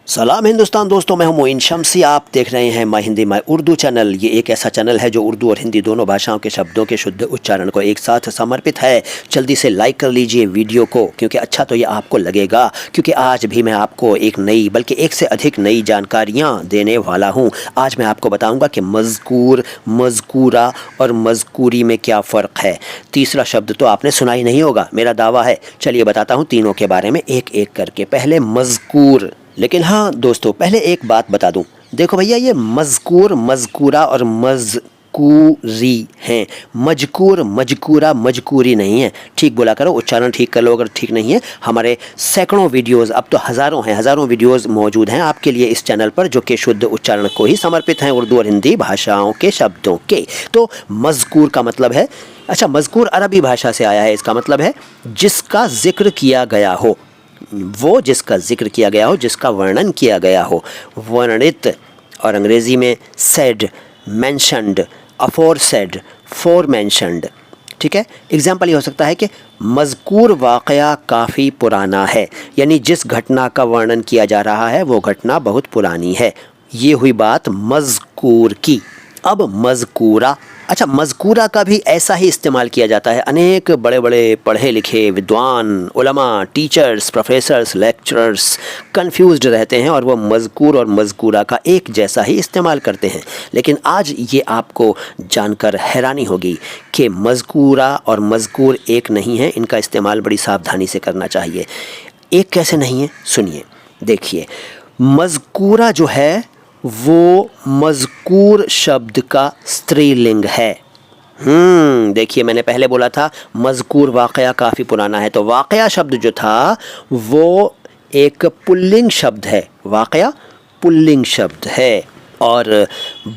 सलाम हिंदुस्तान दोस्तों, मैं हूं मोइन शम्सी। आप देख रहे हैं my Hindi my Urdu channel. ये एक ऐसा चैनल है जो उर्दू और हिंदी दोनों भाषाओं के शब्दों के शुद्ध उच्चारण को एक साथ समर्पित है। जल्दी से लाइक कर लीजिए वीडियो को, क्योंकि अच्छा तो ये आपको लगेगा, क्योंकि आज भी मैं आपको एक नई बल्कि एक से अधिक नई जानकारियाँ देने वाला हूँ। आज मैं आपको बताऊँगा कि मज़कूर, मज़कूरा और मज़कूरी में क्या फ़र्क है। तीसरा शब्द तो आपने सुना ही नहीं होगा, मेरा दावा है। चलिए बताता हूँ तीनों के बारे में एक एक करके। पहले मज़कूर। लेकिन हाँ दोस्तों, पहले एक बात बता दूं। देखो भैया, ये मज़कूर, मज़कूरा और मज़कूरी हैं। मज़कूर, मज़कूरा, मज़कूरी नहीं है। ठीक बोला करो, उच्चारण ठीक कर लो। अगर ठीक नहीं है, हमारे सैकड़ों वीडियोस, अब तो हज़ारों हैं, हज़ारों वीडियोस मौजूद हैं आपके लिए इस चैनल पर, जो कि शुद्ध उच्चारण को ही समर्पित हैं, उर्दू और हिंदी भाषाओं के शब्दों के। तो मज़कूर का मतलब है, अच्छा, मज़कूर अरबी भाषा से आया है। इसका मतलब है जिसका जिक्र किया गया हो, वो जिसका जिक्र किया गया हो, जिसका वर्णन किया गया हो, वर्णित। और अंग्रेज़ी में said, mentioned, aforesaid, four mentioned. ठीक है। एग्जाम्पल ये हो सकता है कि मज़कूर वाक़या काफ़ी पुराना है, यानी जिस घटना का वर्णन किया जा रहा है वो घटना बहुत पुरानी है। ये हुई बात मज़कूर की। अब मज़कूरा, अच्छा, मज़कूरा का भी ऐसा ही इस्तेमाल किया जाता है। अनेक बड़े बड़े पढ़े लिखे विद्वान, उलमा, टीचर्स, प्रोफेसर्स, लेक्चरर्स कंफ्यूज्ड रहते हैं और वो मज़कूर और मज़कूरा का एक जैसा ही इस्तेमाल करते हैं। लेकिन आज ये आपको जानकर हैरानी होगी कि मज़कूरा और मज़कूर एक नहीं है। इनका इस्तेमाल बड़ी सावधानी से करना चाहिए। एक कैसे नहीं है, सुनिए, देखिए। मज़कूरा जो है वो मज़कूर शब्द का स्त्रीलिंग है। देखिए, मैंने पहले बोला था मज़कूर वाक़या काफ़ी पुराना है, तो वाक़या शब्द जो था वो एक पुल्लिंग शब्द है। वाक़या पुल्लिंग शब्द है और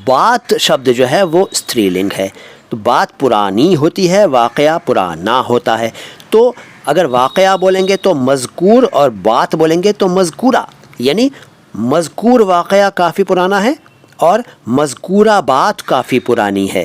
बात शब्द जो है वो स्त्रीलिंग है। तो बात पुरानी होती है, वाक़या पुराना होता है। तो अगर वाक़या बोलेंगे तो मज़कूर और बात बोलेंगे तो मज़कूरा, यानी मज़कूर वाक़या काफ़ी पुराना है और मज़कूरा बात काफ़ी पुरानी है।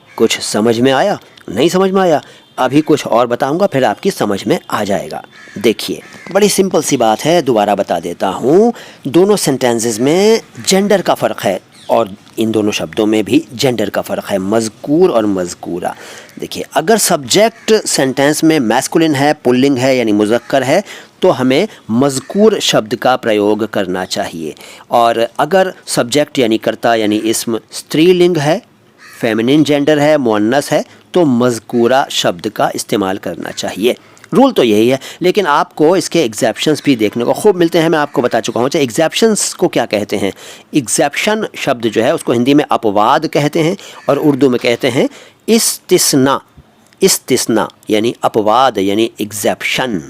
कुछ समझ में आया? नहीं समझ में आया? अभी कुछ और बताऊंगा, फिर आपकी समझ में आ जाएगा। देखिए, बड़ी सिंपल सी बात है, दोबारा बता देता हूँ। दोनों सेंटेंसेस में जेंडर का फ़र्क है और इन दोनों शब्दों में भी जेंडर का फ़र्क है, मज़कूर और मज़कूरा। देखिए, अगर सब्जेक्ट सेंटेंस में मैस्कुलिन है, पुल्लिंग है यानी मुज़क्कर है, तो हमें मज़कूर शब्द का प्रयोग करना चाहिए। और अगर सब्जेक्ट यानी कर्ता यानी इस्म स्त्रीलिंग है, फेमिनिन जेंडर है, मुअन्नस है, तो मज़कूरा शब्द का इस्तेमाल करना चाहिए। रूल तो यही है, लेकिन आपको इसके एग्जेप्शंस भी देखने को खूब मिलते हैं। मैं आपको बता चुका हूँ। अच्छा, एग्जेप्शंस को क्या कहते हैं? एग्जेप्शन शब्द जो है उसको हिंदी में अपवाद कहते हैं और उर्दू में कहते हैं इस्तिस्ना। इस्तिस्ना यानी अपवाद यानी एग्जेप्शन।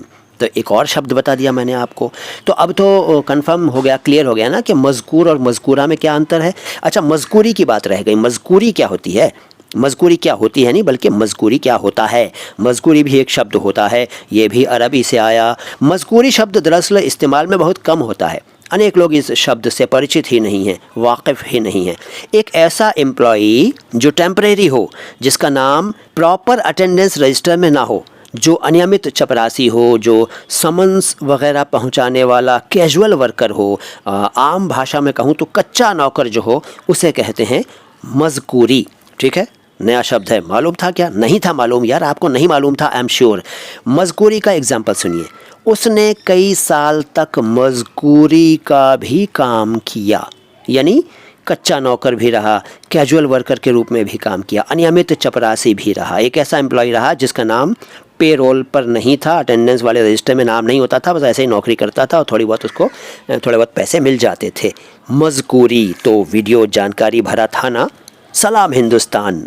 तो एक और शब्द बता दिया मैंने आपको। तो अब तो कंफर्म हो गया, क्लियर हो गया ना कि मज़कूर और मज़कूरा में क्या अंतर है। अच्छा, मज़कूरी की बात रह गई। मज़कूरी क्या होती है? मज़कूरी क्या होती है नहीं, बल्कि मज़कूरी क्या होता है। मज़कूरी भी एक शब्द होता है, ये भी अरबी से आया। मज़कूरी शब्द दरअसल इस्तेमाल में बहुत कम होता है। अनेक लोग इस शब्द से परिचित ही नहीं हैं, वाकिफ़ ही नहीं हैं। एक ऐसा एम्प्लॉई जो टेम्परेरी हो, जिसका नाम प्रॉपर अटेंडेंस रजिस्टर में ना हो, जो अनियमित चपरासी हो, जो समन्स वगैरह पहुंचाने वाला कैजुअल वर्कर हो, आम भाषा में कहूँ तो कच्चा नौकर जो हो, उसे कहते हैं मज़कूरी। ठीक है, नया शब्द है। मालूम था क्या? नहीं था मालूम यार, आपको नहीं मालूम था, आई एम श्योर। मज़कूरी का एग्जाम्पल सुनिए। उसने कई साल तक मज़कूरी का भी काम किया, यानी कच्चा नौकर भी रहा, कैजुअल वर्कर के रूप में भी काम किया, अनियमित चपरासी भी रहा। एक ऐसा एम्प्लॉय रहा जिसका नाम पे रोल पर नहीं था, अटेंडेंस वाले रजिस्टर में नाम नहीं होता था, बस ऐसे ही नौकरी करता था और थोड़े बहुत पैसे मिल जाते थे। मज़कूरी। तो वीडियो जानकारी भरा था ना? सलाम हिंदुस्तान।